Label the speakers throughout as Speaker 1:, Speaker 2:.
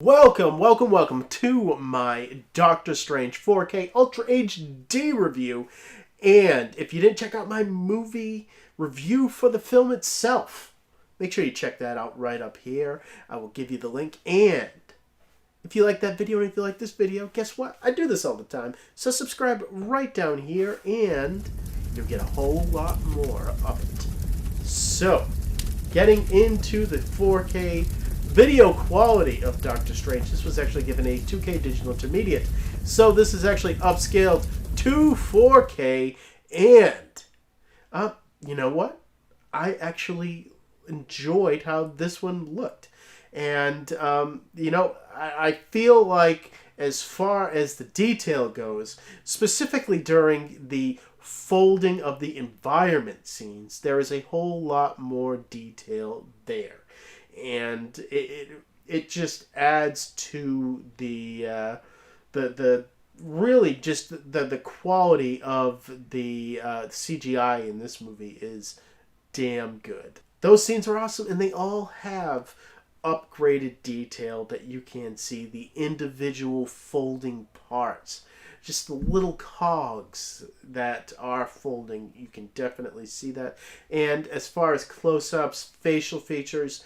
Speaker 1: Welcome to my Doctor Strange 4K Ultra HD review. And if you didn't check out my movie review for the film itself, make sure you check that out right up here. I will give you the link. And if you like that video and if you like this video, guess what? I do this all the time. So subscribe right down here and you'll get a whole lot more of it. So, getting into the 4K video quality of Doctor Strange. This was actually given a 2K digital intermediate. So this is actually upscaled to 4K. And, you know what? I actually enjoyed how this one looked. And, I feel like as far as the detail goes, specifically during the folding of the environment scenes, there is a whole lot more detail there. And it just adds to the really just the quality of the CGI in this movie is damn good. Those scenes are awesome, and they all have upgraded detail that you can see the individual folding parts. Just the little cogs that are folding, you can definitely see that. And as far as close-ups, facial features,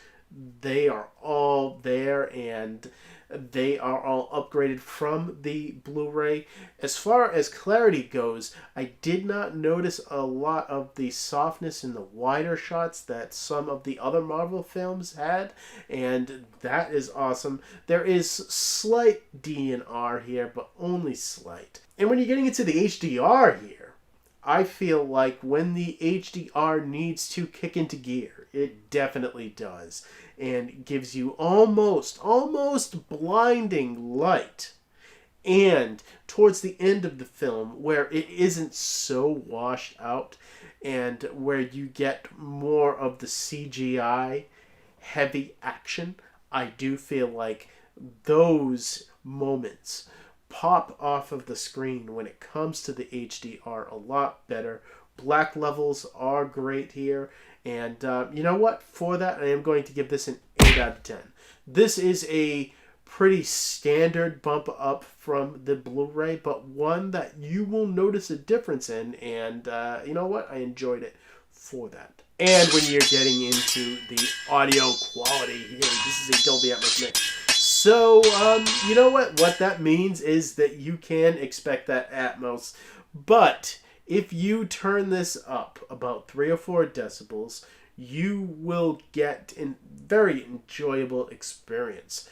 Speaker 1: they are all there, and they are all upgraded from the Blu-ray. As far as clarity goes, I did not notice a lot of the softness in the wider shots that some of the other Marvel films had, and that is awesome. There is slight DNR here, but only slight. And when you're getting into the HDR here, I feel like when the HDR needs to kick into gear, it definitely does. And gives you almost blinding light. And towards the end of the film, where it isn't so washed out, and where you get more of the CGI heavy action, I do feel like those moments pop off of the screen when it comes to the HDR a lot better. Black levels are great here. And you know what? For that, I am going to give this an 8 out of 10. This is a pretty standard bump up from the Blu-ray, but one that you will notice a difference in. And you know what? I enjoyed it for that. And when you're getting into the audio quality here, this is a Dolby Atmos mix. So, you know what? What that means is that you can expect that Atmos. But if you turn this up about 3 or 4 decibels, you will get a very enjoyable experience.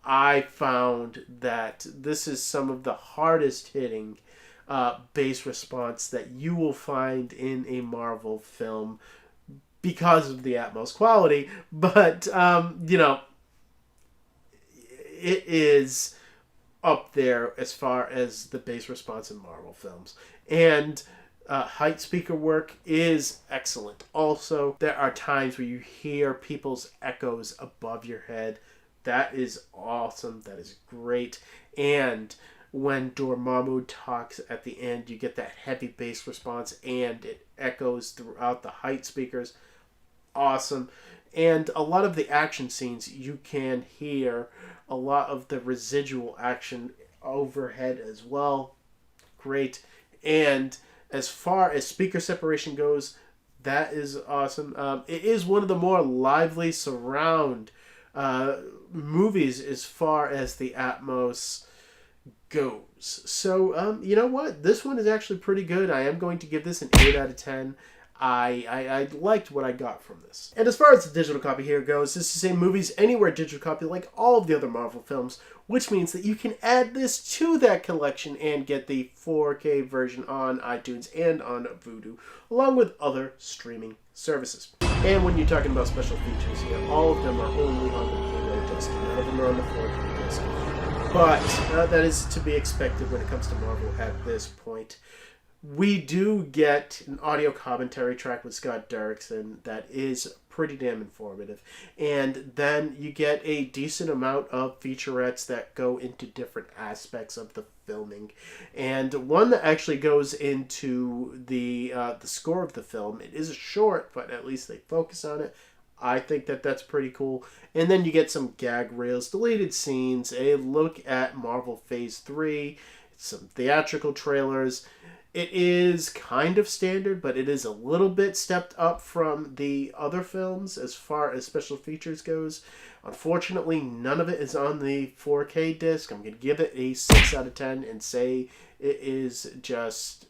Speaker 1: I found that this is some of the hardest hitting bass response that you will find in a Marvel film because of the Atmos quality. But, it is up there as far as the bass response in Marvel films. And height speaker work is excellent. Also, there are times where you hear people's echoes above your head. That is awesome. That is great. And when Dormammu talks at the end, you get that heavy bass response and it echoes throughout the height speakers. Awesome. And a lot of the action scenes, you can hear a lot of the residual action overhead as well. Great. And as far as speaker separation goes, that is awesome. It is one of the more lively surround movies as far as the Atmos goes. So, you know what? This one is actually pretty good. I am going to give this an 8 out of 10. I liked what I got from this. And as far as the digital copy here goes, this is a Movies Anywhere digital copy like all of the other Marvel films, which means that you can add this to that collection and get the 4K version on iTunes and on Vudu, along with other streaming services. And when you're talking about special features here, all of them are only on the Blu-ray disc. None of them are on the 4K disc. But that is to be expected when it comes to Marvel at this point. We do get an audio commentary track with Scott Derrickson that is pretty damn informative. And then you get a decent amount of featurettes that go into different aspects of the filming. And one that actually goes into the score of the film. It is a short, but at least they focus on it. I think that that's pretty cool. And then you get some gag reels, deleted scenes, a look at Marvel Phase 3, some theatrical trailers. It is kind of standard, but it is a little bit stepped up from the other films as far as special features goes. Unfortunately, none of it is on the 4K disc. I'm going to give it a 6 out of 10 and say it is just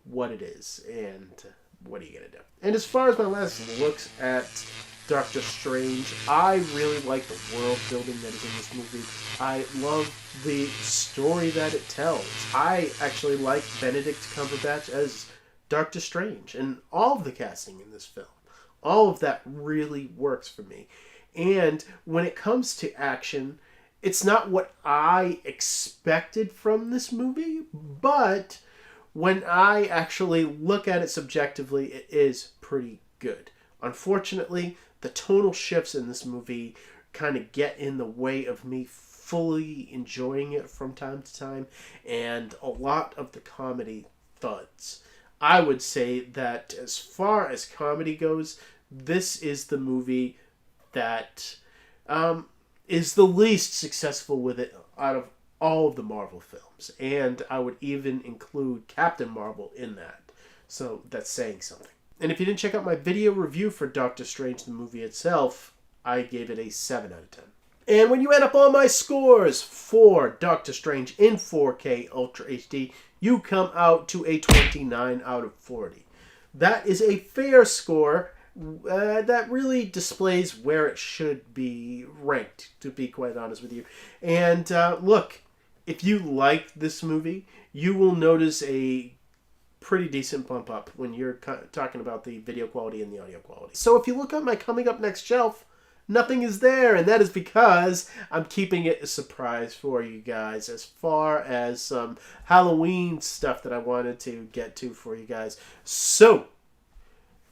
Speaker 1: what it is. And what are you going to do? And as far as my last looks at Doctor Strange, I really like the world building that is in this movie. I love the story that it tells. I actually like Benedict Cumberbatch as Doctor Strange, and all of the casting in this film. All of that really works for me. And when it comes to action, it's not what I expected from this movie, but when I actually look at it subjectively, it is pretty good. Unfortunately, the tonal shifts in this movie kind of get in the way of me fully enjoying it from time to time, and a lot of the comedy thuds. I would say that as far as comedy goes, this is the movie that is the least successful with it out of all of the Marvel films. And I would even include Captain Marvel in that. So that's saying something. And if you didn't check out my video review for Doctor Strange, the movie itself, I gave it a 7 out of 10. And when you add up all my scores for Doctor Strange in 4K Ultra HD, you come out to a 29 out of 40. That is a fair score that really displays where it should be ranked, to be quite honest with you. And look, if you like this movie, you will notice a pretty decent bump up when you're talking about the video quality and the audio quality. So if you look at my coming up next shelf, nothing is there, and that is because I'm keeping it a surprise for you guys as far as some Halloween stuff that I wanted to get to for you guys. So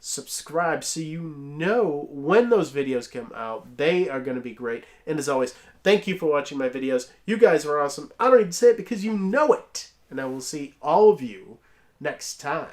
Speaker 1: subscribe so you know when those videos come out. They are going to be great. And as always, thank you for watching my videos. You guys are awesome. I don't even say it because you know it. And I will see all of you next time.